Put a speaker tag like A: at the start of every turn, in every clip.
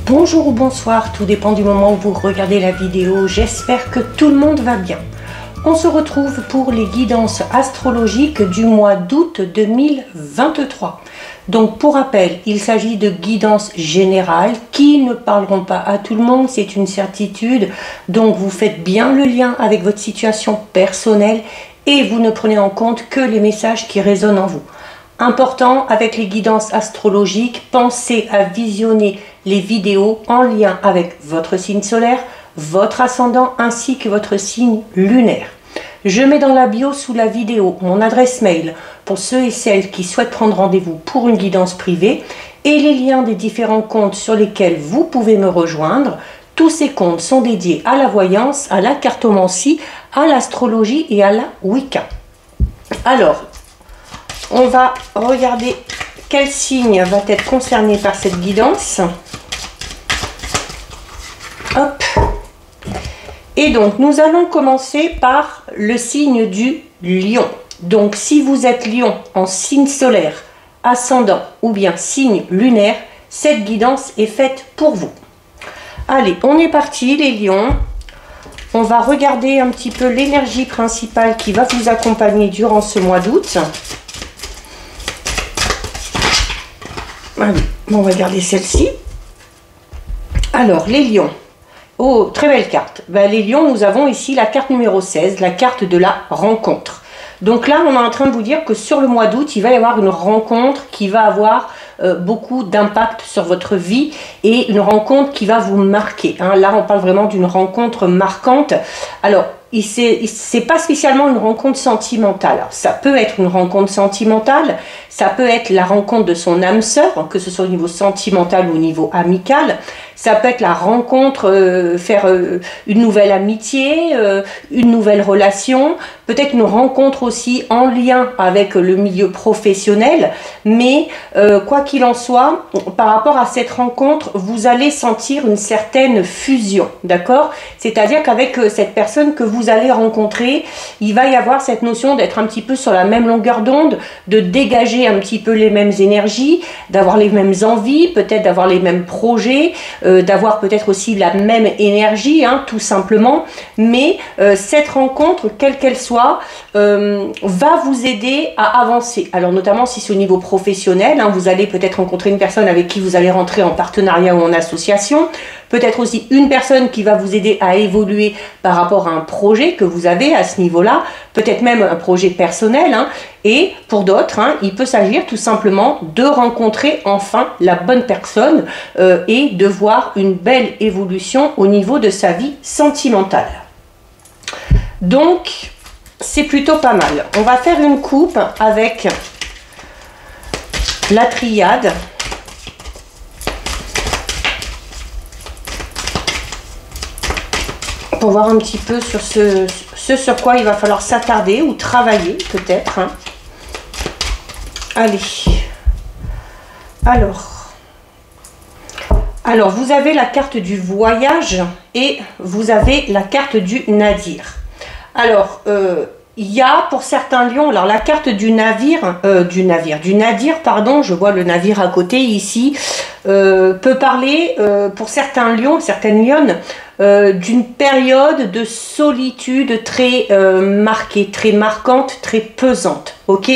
A: Bonjour ou bonsoir, tout dépend du moment où vous regardez la vidéo. J'espère que tout le monde va bien. On se retrouve pour les guidances astrologiques du mois d'août 2023. Donc pour rappel, il s'agit de guidances générales qui ne parleront pas à tout le monde, c'est une certitude. Donc vous faites bien le lien avec votre situation personnelle et vous ne prenez en compte que les messages qui résonnent en vous. Important avec les guidances astrologiques, pensez à visionner les vidéos en lien avec votre signe solaire, votre ascendant ainsi que votre signe lunaire. Je mets dans la bio sous la vidéo mon adresse mail pour ceux et celles qui souhaitent prendre rendez-vous pour une guidance privée et les liens des différents comptes sur lesquels vous pouvez me rejoindre. Tous ces comptes sont dédiés à la voyance, à la cartomancie, à l'astrologie et à la Wicca. Alors, on va regarder quel signe va être concerné par cette guidance. Hop. Et donc, nous allons commencer par le signe du lion. Donc, si vous êtes lion en signe solaire, ascendant ou bien signe lunaire, cette guidance est faite pour vous. Allez, on est parti les lions. On va regarder un petit peu l'énergie principale qui va vous accompagner durant ce mois d'août. Allez, on va regarder celle-ci. Alors, les lions. Oh, très belle carte. Ben, les lions, nous avons ici la carte numéro 16, la carte de la rencontre. Donc là, on est en train de vous dire que sur le mois d'août, il va y avoir une rencontre qui va avoir beaucoup d'impact sur votre vie et une rencontre qui va vous marquer. Hein. Là, on parle vraiment d'une rencontre marquante. Alors, c'est pas spécialement une rencontre sentimentale. Alors, ça peut être une rencontre sentimentale, ça peut être la rencontre de son âme sœur, que ce soit au niveau sentimental ou au niveau amical. Ça peut être la rencontre, faire une nouvelle amitié, une nouvelle relation, peut-être une rencontre aussi en lien avec le milieu professionnel. Mais quoi qu'il en soit, par rapport à cette rencontre, vous allez sentir une certaine fusion, d'accord? C'est-à-dire qu'avec cette personne que vous allez rencontrer, il va y avoir cette notion d'être un petit peu sur la même longueur d'onde, de dégager un petit peu les mêmes énergies, d'avoir les mêmes envies, peut-être d'avoir les mêmes projets, d'avoir peut-être aussi la même énergie, hein, tout simplement. Mais cette rencontre, quelle qu'elle soit, va vous aider à avancer. Alors notamment si c'est au niveau professionnel, hein, vous allez peut-être rencontrer une personne avec qui vous allez rentrer en partenariat ou en association. Peut-être aussi une personne qui va vous aider à évoluer par rapport à un projet que vous avez à ce niveau-là, peut-être même un projet personnel. Hein. Et pour d'autres, hein, il peut s'agir tout simplement de rencontrer enfin la bonne personne et de voir une belle évolution au niveau de sa vie sentimentale. Donc, c'est plutôt pas mal. On va faire une coupe avec la triade. Pour voir un petit peu sur ce sur quoi il va falloir s'attarder ou travailler peut-être. Hein. Allez. Alors, vous avez la carte du voyage et vous avez la carte du nadir. Alors, il y a pour certains lions, alors la carte du nadir, pardon, je vois le navire à côté ici, peut parler pour certains lions, certaines lionnes, d'une période de solitude très marquée, très marquante, très pesante. Ok,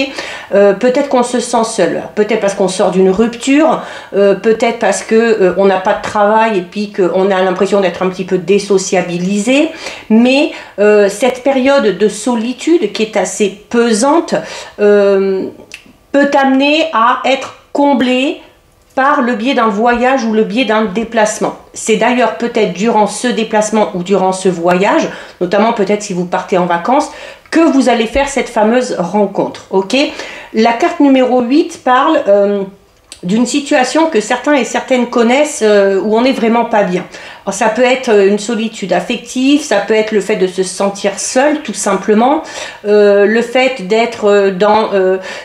A: peut-être qu'on se sent seul, peut-être parce qu'on sort d'une rupture, peut-être parce que on n'a pas de travail et puis qu'on a l'impression d'être un petit peu désociabilisé. Mais cette période de solitude qui est assez pesante peut amener à être comblée par le biais d'un voyage ou le biais d'un déplacement. C'est d'ailleurs peut-être durant ce déplacement ou durant ce voyage, notamment peut-être si vous partez en vacances, que vous allez faire cette fameuse rencontre. Ok, la carte numéro 8 parle d'une situation que certains et certaines connaissent où on n'est vraiment pas bien. Alors, ça peut être une solitude affective, ça peut être le fait de se sentir seul, tout simplement, le fait d'être dans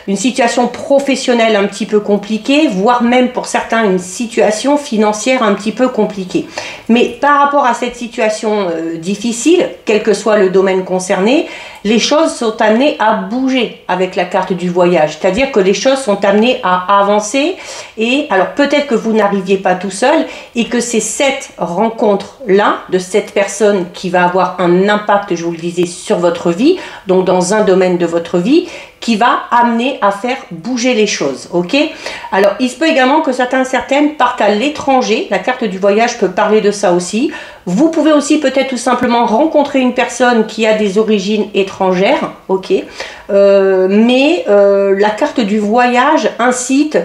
A: une situation professionnelle un petit peu compliquée, voire même pour certains une situation financière un petit peu compliquée. Mais par rapport à cette situation difficile, quel que soit le domaine concerné, les choses sont amenées à bouger avec la carte du voyage, c'est-à-dire que les choses sont amenées à avancer. Et alors peut-être que vous n'arriviez pas tout seul et que c'est cette rencontre-là de cette personne qui va avoir un impact, je vous le disais, sur votre vie, donc dans un domaine de votre vie, qui va amener à faire bouger les choses, ok? Alors, il se peut également que certaines partent à l'étranger. La carte du voyage peut parler de ça aussi. Vous pouvez aussi peut-être tout simplement rencontrer une personne qui a des origines étrangères, ok? Mais la carte du voyage incite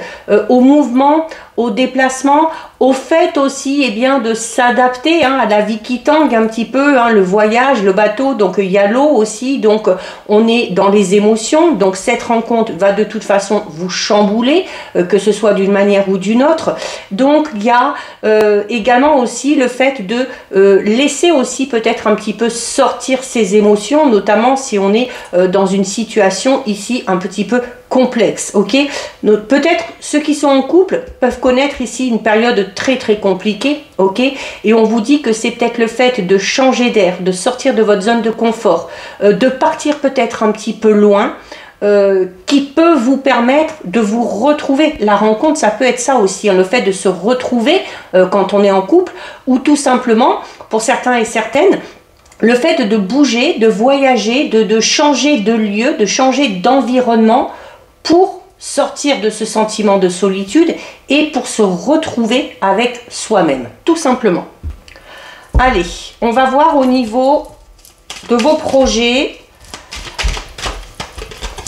A: au mouvement, au déplacement, au fait aussi de s'adapter à la vie qui tangue un petit peu, le voyage, le bateau, donc il y a l'eau aussi, donc on est dans les émotions, donc cette rencontre va de toute façon vous chambouler, que ce soit d'une manière ou d'une autre. Donc il y a également aussi le fait de laisser aussi peut-être un petit peu sortir ses émotions, notamment si on est dans une situation ici un petit peu complexe, ok? Peut-être ceux qui sont en couple peuvent connaître ici une période très très compliquée, ok? Et on vous dit que c'est peut-être le fait de changer d'air, de sortir de votre zone de confort, de partir peut-être un petit peu loin, qui peut vous permettre de vous retrouver. La rencontre, ça peut être ça aussi, le fait de se retrouver quand on est en couple, ou tout simplement, pour certains et certaines, le fait de bouger, de voyager, de changer de lieu, de changer d'environnement, pour sortir de ce sentiment de solitude et pour se retrouver avec soi-même, tout simplement. Allez, on va voir au niveau de vos projets,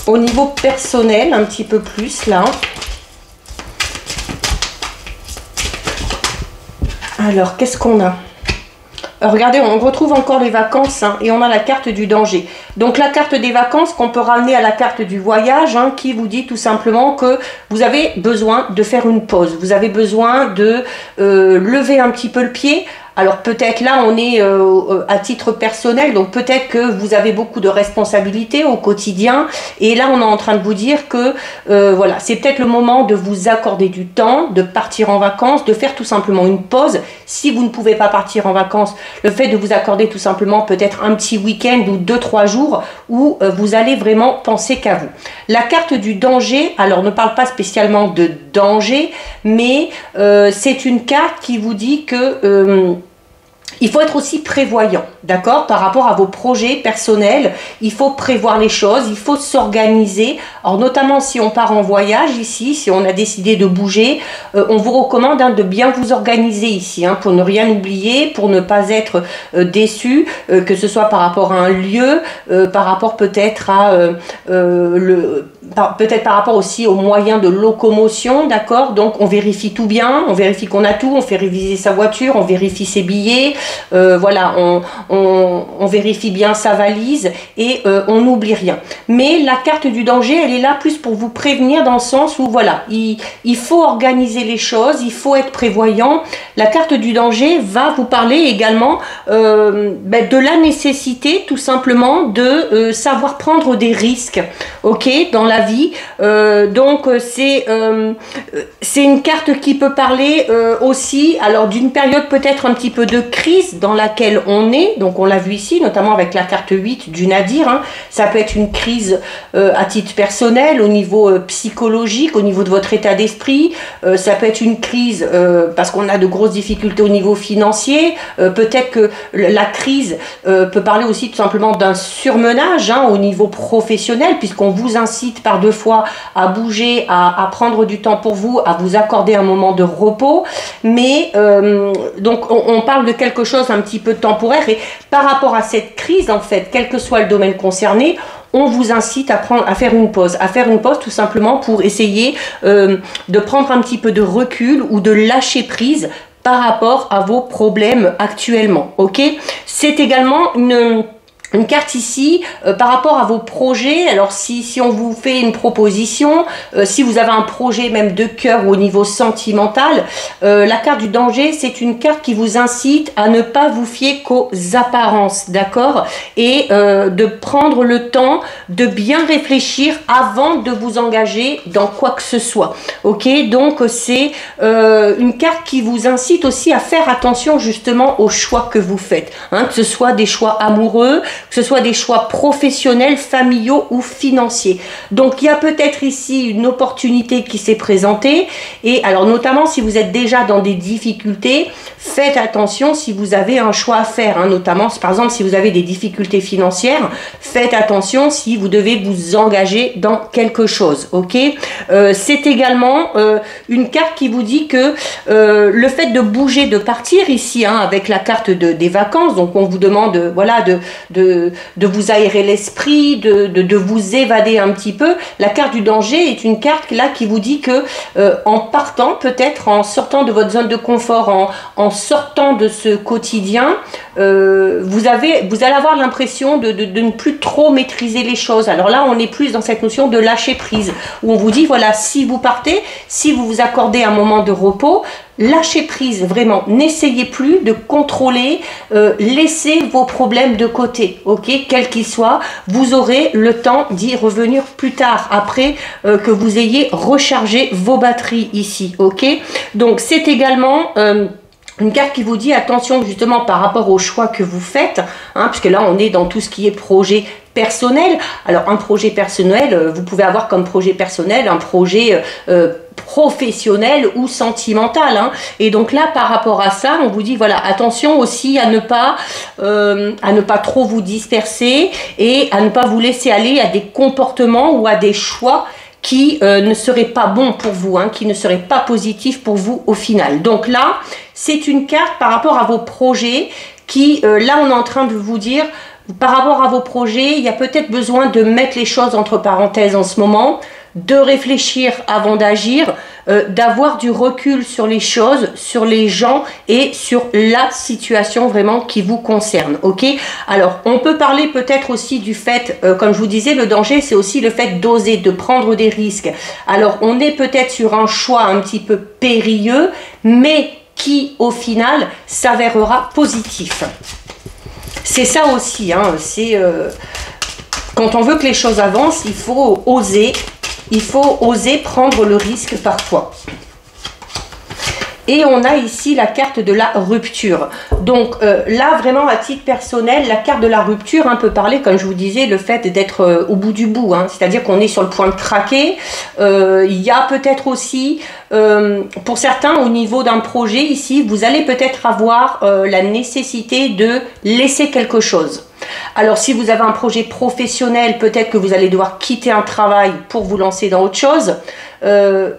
A: au niveau personnel, un petit peu plus là. Alors, qu'est-ce qu'on a ? Regardez, on retrouve encore les vacances et on a la carte du danger. Donc la carte des vacances qu'on peut ramener à la carte du voyage qui vous dit tout simplement que vous avez besoin de faire une pause. Vous avez besoin de lever un petit peu le pied. Alors peut-être là on est à titre personnel, donc peut-être que vous avez beaucoup de responsabilités au quotidien et là on est en train de vous dire que voilà, c'est peut-être le moment de vous accorder du temps, de partir en vacances, de faire tout simplement une pause. Si vous ne pouvez pas partir en vacances, le fait de vous accorder tout simplement peut-être un petit week-end ou 2-3 jours où vous allez vraiment penser qu'à vous. La carte du danger, alors ne parle pas spécialement de danger, mais c'est une carte qui vous dit que il faut être aussi prévoyant, d'accord, par rapport à vos projets personnels. Il faut prévoir les choses, il faut s'organiser. Alors notamment si on part en voyage ici, si on a décidé de bouger, on vous recommande de bien vous organiser ici, pour ne rien oublier, pour ne pas être déçu, que ce soit par rapport à un lieu, par rapport peut-être à peut-être par rapport aussi aux moyens de locomotion, d'accord. Donc on vérifie tout bien, on vérifie qu'on a tout, on fait réviser sa voiture, on vérifie ses billets. Voilà, on vérifie bien sa valise et on n'oublie rien. Mais la carte du danger, elle est là plus pour vous prévenir dans le sens où voilà, il faut organiser les choses, il faut être prévoyant. La carte du danger va vous parler également de la nécessité tout simplement de savoir prendre des risques, ok, dans la vie. Donc c'est une carte qui peut parler aussi alors d'une période peut-être un petit peu de crise dans laquelle on est, donc on l'a vu ici, notamment avec la carte 8 du Nadir, ça peut être une crise à titre personnel, au niveau psychologique, au niveau de votre état d'esprit, ça peut être une crise parce qu'on a de grosses difficultés au niveau financier, peut-être que la crise peut parler aussi tout simplement d'un surmenage au niveau professionnel, puisqu'on vous incite par 2 fois à bouger, à prendre du temps pour vous, à vous accorder un moment de repos, mais donc on parle de quelque chose un petit peu temporaire et par rapport à cette crise en fait, quel que soit le domaine concerné, on vous incite à faire une pause tout simplement pour essayer de prendre un petit peu de recul ou de lâcher prise par rapport à vos problèmes actuellement, ok. C'est également une carte ici par rapport à vos projets. Alors si on vous fait une proposition, si vous avez un projet même de cœur ou au niveau sentimental, la carte du danger, c'est une carte qui vous incite à ne pas vous fier qu'aux apparences, d'accord, et de prendre le temps de bien réfléchir avant de vous engager dans quoi que ce soit. Ok, donc c'est une carte qui vous incite aussi à faire attention justement aux choix que vous faites, hein, que ce soit des choix amoureux, que ce soit des choix professionnels, familiaux ou financiers. Donc il y a peut-être ici une opportunité qui s'est présentée, et alors notamment si vous êtes déjà dans des difficultés, faites attention si vous avez un choix à faire, hein, notamment par exemple si vous avez des difficultés financières, faites attention si vous devez vous engager dans quelque chose. Ok, c'est également une carte qui vous dit que le fait de bouger, de partir ici, hein, avec la carte des vacances, donc on vous demande voilà de vous aérer l'esprit, de vous évader un petit peu. La carte du danger est une carte là qui vous dit que en partant, peut-être en sortant de votre zone de confort, en sortant de ce quotidien, vous allez avoir l'impression de ne plus trop maîtriser les choses. Alors là, on est plus dans cette notion de lâcher prise, où on vous dit, voilà, si vous partez, si vous vous accordez un moment de repos, lâchez prise, vraiment, n'essayez plus de contrôler, laissez vos problèmes de côté, ok, quels qu'ils soient, vous aurez le temps d'y revenir plus tard, après que vous ayez rechargé vos batteries ici, ok. Donc c'est également une carte qui vous dit attention justement par rapport aux choix que vous faites, hein, puisque là on est dans tout ce qui est projet personnel. Alors un projet personnel, vous pouvez avoir comme projet personnel un projet professionnel ou sentimental, hein. Et donc là par rapport à ça on vous dit voilà, attention aussi à ne pas trop vous disperser et à ne pas vous laisser aller à des comportements ou à des choix qui ne seraient pas bons pour vous, hein, qui ne seraient pas positifs pour vous au final. Donc là c'est une carte par rapport à vos projets qui là on est en train de vous dire par rapport à vos projets, il y a peut-être besoin de mettre les choses entre parenthèses en ce moment, de réfléchir avant d'agir, d'avoir du recul sur les choses, sur les gens et sur la situation vraiment qui vous concerne. Ok, alors on peut parler peut-être aussi du fait, comme je vous disais, le danger c'est aussi le fait d'oser, de prendre des risques. Alors on est peut-être sur un choix un petit peu périlleux, mais qui au final s'avérera positif. C'est ça aussi, hein, c'est quand on veut que les choses avancent, il faut oser prendre le risque parfois. Et on a ici la carte de la rupture. Donc là, vraiment, à titre personnel, la carte de la rupture, hein, peut parler, comme je vous disais, le fait d'être au bout du bout. Hein, c'est-à-dire qu'on est sur le point de craquer. Il y a peut-être aussi, pour certains, au niveau d'un projet, ici, vous allez peut-être avoir la nécessité de laisser quelque chose. Alors si vous avez un projet professionnel, peut-être que vous allez devoir quitter un travail pour vous lancer dans autre chose.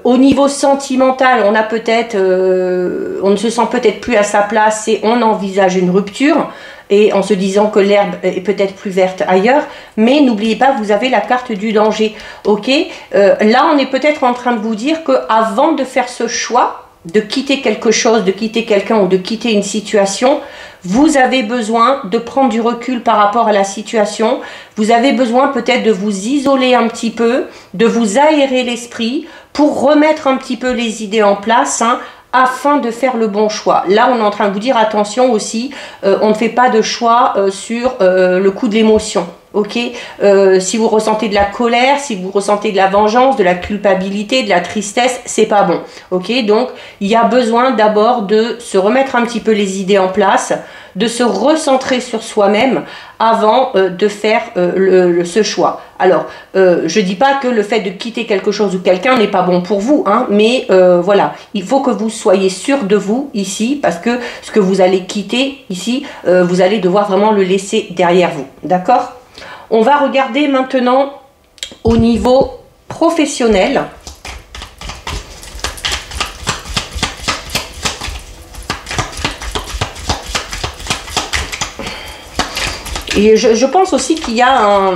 A: Au niveau sentimental, on a peut-être, on ne se sent peut-être plus à sa place et on envisage une rupture, et en se disant que l'herbe est peut-être plus verte ailleurs. Mais n'oubliez pas, vous avez la carte du danger. Ok, là on est peut-être en train de vous dire que avant de faire ce choix, de quitter quelque chose, de quitter quelqu'un ou de quitter une situation, vous avez besoin de prendre du recul par rapport à la situation. Vous avez besoin peut-être de vous isoler un petit peu, de vous aérer l'esprit pour remettre un petit peu les idées en place, hein, afin de faire le bon choix. Là, on est en train de vous dire attention aussi, on ne fait pas de choix sur le coup de l'émotion. Ok, si vous ressentez de la colère, si vous ressentez de la vengeance, de la culpabilité, de la tristesse, c'est pas bon. Ok, donc il y a besoin d'abord de se remettre un petit peu les idées en place, de se recentrer sur soi-même avant de faire ce choix. Alors, je dis pas que le fait de quitter quelque chose ou quelqu'un n'est pas bon pour vous, hein, mais voilà, il faut que vous soyez sûr de vous ici, parce que ce que vous allez quitter ici, vous allez devoir vraiment le laisser derrière vous. D'accord ? On va regarder maintenant au niveau professionnel. Et je pense aussi qu'il y a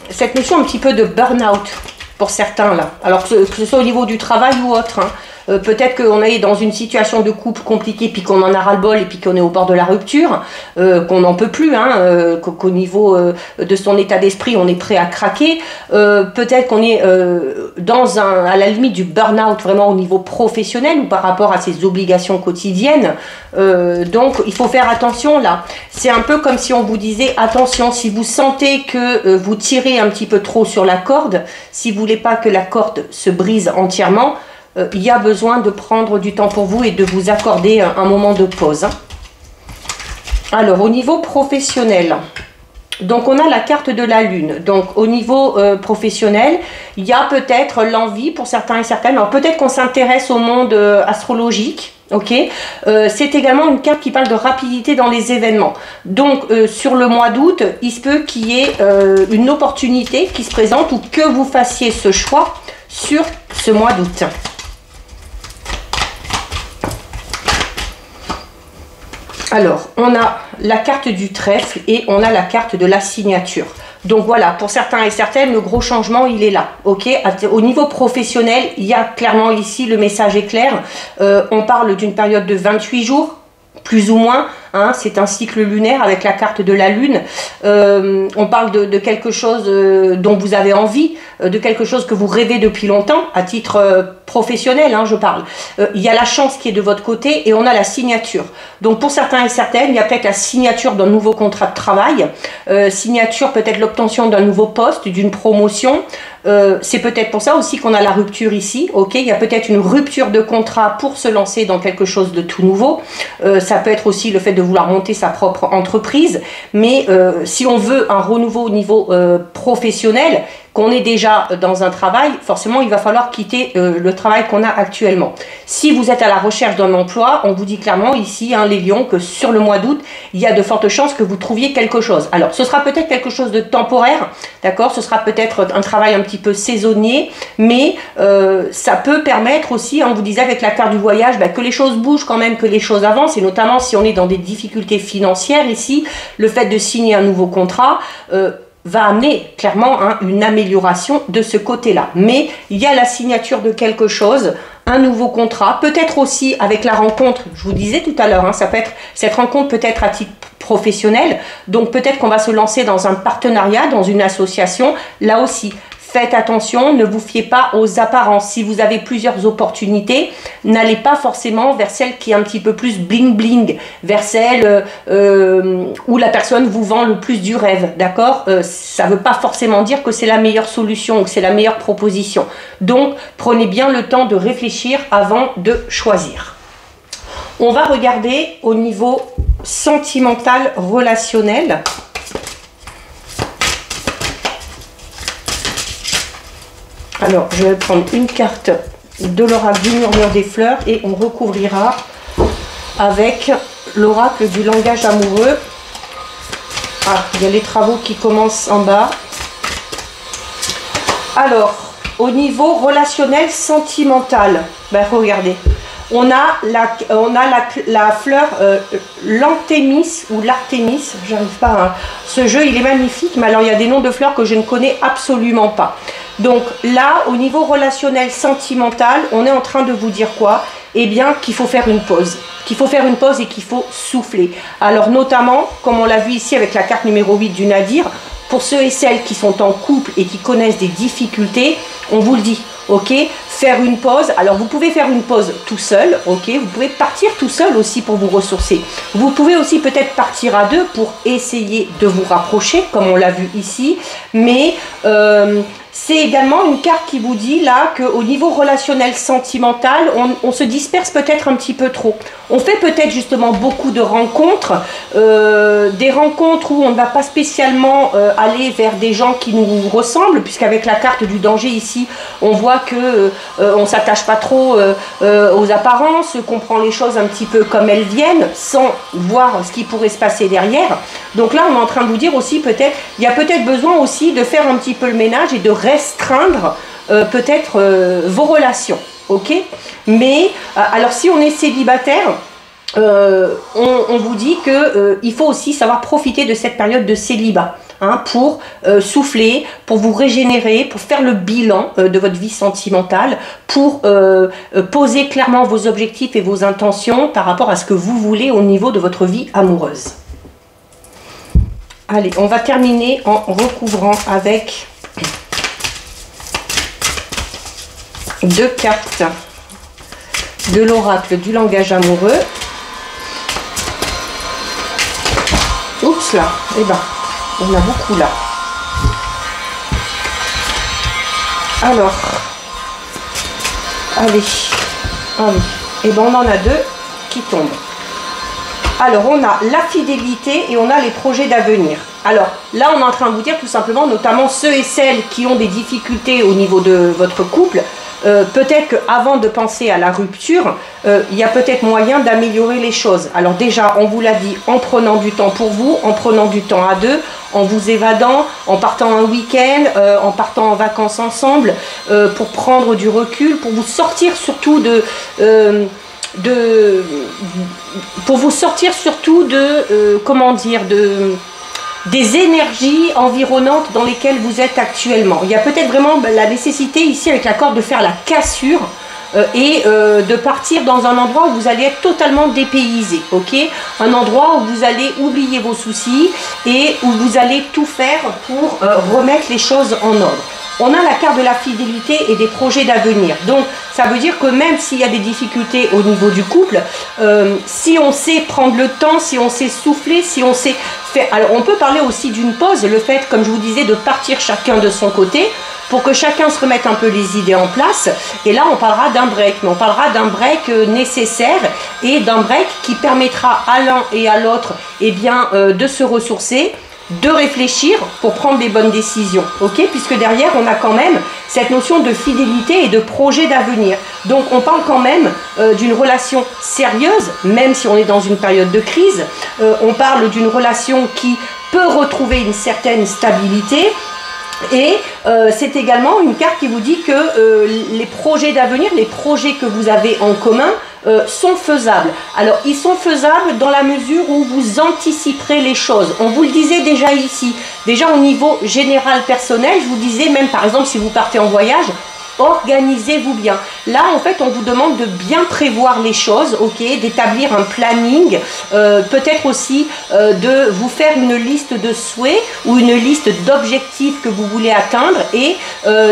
A: cette notion un petit peu de burn-out pour certains là. Alors que ce soit au niveau du travail ou autre, hein. peut-être qu'on est dans une situation de couple compliquée, puis qu'on en a ras-le-bol, et puis qu'on est au bord de la rupture, qu'on n'en peut plus, hein, qu'au niveau de son état d'esprit, on est prêt à craquer. Peut-être qu'on est à la limite du burn-out, vraiment au niveau professionnel, ou par rapport à ses obligations quotidiennes. Donc, il faut faire attention là. C'est un peu comme si on vous disait, attention, si vous sentez que vous tirez un petit peu trop sur la corde, si vous voulez pas que la corde se brise entièrement, il y a besoin de prendre du temps pour vous et de vous accorder un moment de pause. Hein. Alors, au niveau professionnel, donc on a la carte de la lune. Donc au niveau professionnel, il y a peut-être l'envie pour certains et certaines. Alors peut-être qu'on s'intéresse au monde astrologique. Ok, c'est également une carte qui parle de rapidité dans les événements. Donc sur le mois d'août, il se peut qu'il y ait une opportunité qui se présente ou que vous fassiez ce choix sur ce mois d'août. Alors, on a la carte du trèfle et on a la carte de la signature. Donc voilà, pour certains et certaines, le gros changement, il est là. Ok, au niveau professionnel, il y a clairement ici, le message est clair. On parle d'une période de 28 jours, plus ou moins. Hein, c'est un cycle lunaire avec la carte de la lune. On parle de quelque chose dont vous avez envie, de quelque chose que vous rêvez depuis longtemps, à titre professionnel, hein, je parle. Il y a la chance qui est de votre côté et on a la signature. Donc pour certains et certaines, il y a peut-être la signature d'un nouveau contrat de travail, signature peut-être l'obtention d'un nouveau poste, d'une promotion. C'est peut-être pour ça aussi qu'on a la rupture ici. Ok, il y a peut-être une rupture de contrat pour se lancer dans quelque chose de tout nouveau. Ça peut être aussi le fait de vouloir monter sa propre entreprise, mais si on veut un renouveau au niveau professionnel, qu'on est déjà dans un travail, forcément il va falloir quitter le travail qu'on a actuellement. Si vous êtes à la recherche d'un emploi, on vous dit clairement ici, hein, les lions, que sur le mois d'août, il y a de fortes chances que vous trouviez quelque chose. Alors ce sera peut-être quelque chose de temporaire, d'accord, ce sera peut-être un travail un petit peu saisonnier, mais ça peut permettre aussi, on vous disait avec la carte du voyage, que les choses bougent quand même, que les choses avancent, et notamment si on est dans des difficultés financières ici, le fait de signer un nouveau contrat va amener clairement une amélioration de ce côté-là. Mais il y a la signature de quelque chose, un nouveau contrat, peut-être aussi avec la rencontre, je vous disais tout à l'heure, ça peut être, cette rencontre peut être à titre professionnel, donc peut-être qu'on va se lancer dans un partenariat, dans une association, là aussi. Faites attention, ne vous fiez pas aux apparences. Si vous avez plusieurs opportunités, n'allez pas forcément vers celle qui est un petit peu plus bling bling, vers celle où la personne vous vend le plus du rêve, d'accord? Ça ne veut pas forcément dire que c'est la meilleure solution ou que c'est la meilleure proposition. Donc, prenez bien le temps de réfléchir avant de choisir. On va regarder au niveau sentimental, relationnel. Alors, je vais prendre une carte de l'oracle du murmure des fleurs et on recouvrira avec l'oracle du langage amoureux. Ah, il y a les travaux qui commencent en bas. Alors, au niveau relationnel sentimental, regardez, on a la fleur l'anthémis ou l'artémis, j'arrive pas à... Ce jeu, il est magnifique, mais alors il y a des noms de fleurs que je ne connais absolument pas. Donc là, au niveau relationnel sentimental, on est en train de vous dire quoi? Eh bien, qu'il faut faire une pause. Qu'il faut faire une pause et qu'il faut souffler. Alors notamment, comme on l'a vu ici avec la carte numéro 8 du Nadir, pour ceux et celles qui sont en couple et qui connaissent des difficultés, on vous le dit, ok? Faire une pause. Alors vous pouvez faire une pause tout seul, ok? Vous pouvez partir tout seul aussi pour vous ressourcer. Vous pouvez aussi peut-être partir à deux pour essayer de vous rapprocher, comme on l'a vu ici. Mais c'est également une carte qui vous dit là qu'au niveau relationnel sentimental, on se disperse peut-être un petit peu trop. On fait peut-être justement beaucoup de rencontres, des rencontres où on ne va pas spécialement aller vers des gens qui nous ressemblent, puisqu'avec la carte du danger ici, on voit que on ne s'attache pas trop aux apparences, qu'on prend les choses un petit peu comme elles viennent, sans voir ce qui pourrait se passer derrière. Donc là, on est en train de vous dire aussi peut-être, il y a peut-être besoin aussi de faire un petit peu le ménage et de restreindre peut-être vos relations, ok? Mais alors si on est célibataire, on vous dit qu'il faut aussi savoir profiter de cette période de célibat. hein, pour souffler, pour vous régénérer, pour faire le bilan de votre vie sentimentale, pour poser clairement vos objectifs et vos intentions par rapport à ce que vous voulez au niveau de votre vie amoureuse. Allez, on va terminer en recouvrant avec 2 cartes de l'oracle du langage amoureux. Oups là, eh ben, on a beaucoup là. Alors, allez, et ben on en a 2 qui tombent. Alors, on a la fidélité et on a les projets d'avenir. Alors, là, on est en train de vous dire tout simplement, notamment ceux et celles qui ont des difficultés au niveau de votre couple, peut-être qu'avant de penser à la rupture, il y a peut-être moyen d'améliorer les choses. Alors déjà, on vous l'a dit, en prenant du temps pour vous, en prenant du temps à 2, en vous évadant, en partant un week-end, en partant en vacances ensemble, pour prendre du recul, pour vous sortir surtout comment dire, des énergies environnantes dans lesquelles vous êtes actuellement. Il y a peut-être vraiment la nécessité ici avec la corde de faire la cassure et de partir dans un endroit où vous allez être totalement dépaysé, ok? Un endroit où vous allez oublier vos soucis et où vous allez tout faire pour remettre les choses en ordre. On a la carte de la fidélité et des projets d'avenir. Donc, ça veut dire que même s'il y a des difficultés au niveau du couple, si on sait prendre le temps, si on sait souffler, si on sait faire... Alors, on peut parler aussi d'une pause, le fait, comme je vous disais, de partir chacun de son côté, pour que chacun se remette un peu les idées en place. Et là, on parlera d'un break, mais on parlera d'un break nécessaire et d'un break qui permettra à l'un et à l'autre eh bien, de se ressourcer, de réfléchir pour prendre les bonnes décisions, ok? Puisque derrière, on a quand même cette notion de fidélité et de projet d'avenir. Donc, on parle quand même d'une relation sérieuse, même si on est dans une période de crise. On parle d'une relation qui peut retrouver une certaine stabilité. Et c'est également une carte qui vous dit que les projets d'avenir, les projets que vous avez en commun sont faisables. Alors, ils sont faisables dans la mesure où vous anticiperez les choses. On vous le disait déjà ici, déjà au niveau général personnel, je vous disais même par exemple si vous partez en voyage, organisez-vous bien. Là, en fait, on vous demande de bien prévoir les choses, ok, d'établir un planning, peut-être aussi de vous faire une liste de souhaits ou une liste d'objectifs que vous voulez atteindre et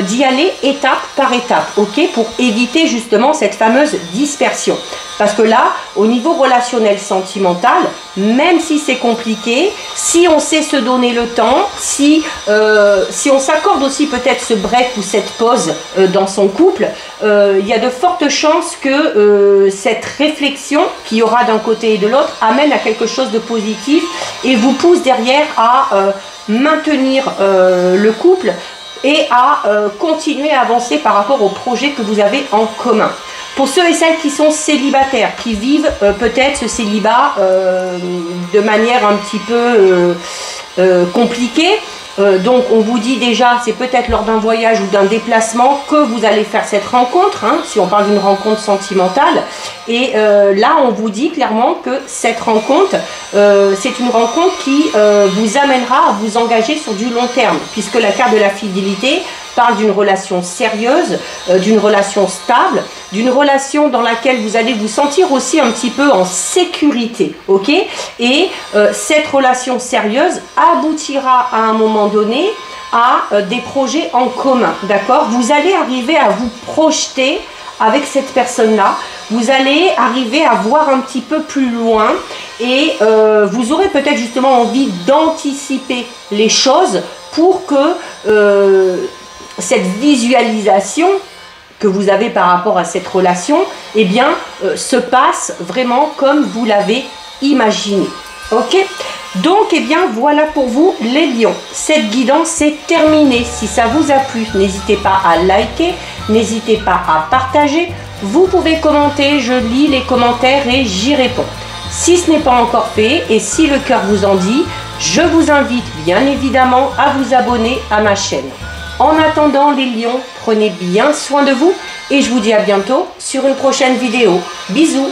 A: d'y aller étape par étape, ok, pour éviter justement cette fameuse dispersion. Parce que là, au niveau relationnel sentimental, même si c'est compliqué, si on sait se donner le temps, si on s'accorde aussi peut-être ce break ou cette pause dans son couple, il y a de fortes chances que cette réflexion qu'il y aura d'un côté et de l'autre amène à quelque chose de positif et vous pousse derrière à maintenir le couple et à continuer à avancer par rapport au projet que vous avez en commun. Pour ceux et celles qui sont célibataires, qui vivent peut-être ce célibat de manière un petit peu compliquée, donc on vous dit déjà, c'est peut-être lors d'un voyage ou d'un déplacement que vous allez faire cette rencontre, hein, si on parle d'une rencontre sentimentale. Et là, on vous dit clairement que cette rencontre, c'est une rencontre qui vous amènera à vous engager sur du long terme, puisque la carte de la fidélité parle d'une relation sérieuse, d'une relation stable, d'une relation dans laquelle vous allez vous sentir aussi un petit peu en sécurité, ok? Et cette relation sérieuse aboutira à un moment donné à des projets en commun, d'accord? Vous allez arriver à vous projeter avec cette personne-là, vous allez arriver à voir un petit peu plus loin et vous aurez peut-être justement envie d'anticiper les choses pour que cette visualisation que vous avez par rapport à cette relation, eh bien, se passe vraiment comme vous l'avez imaginé. Ok? Donc, eh bien, voilà pour vous les lions. Cette guidance est terminée. Si ça vous a plu, n'hésitez pas à liker, n'hésitez pas à partager. Vous pouvez commenter, je lis les commentaires et j'y réponds. Si ce n'est pas encore fait et si le cœur vous en dit, je vous invite bien évidemment à vous abonner à ma chaîne. En attendant les lions, prenez bien soin de vous et je vous dis à bientôt sur une prochaine vidéo. Bisous!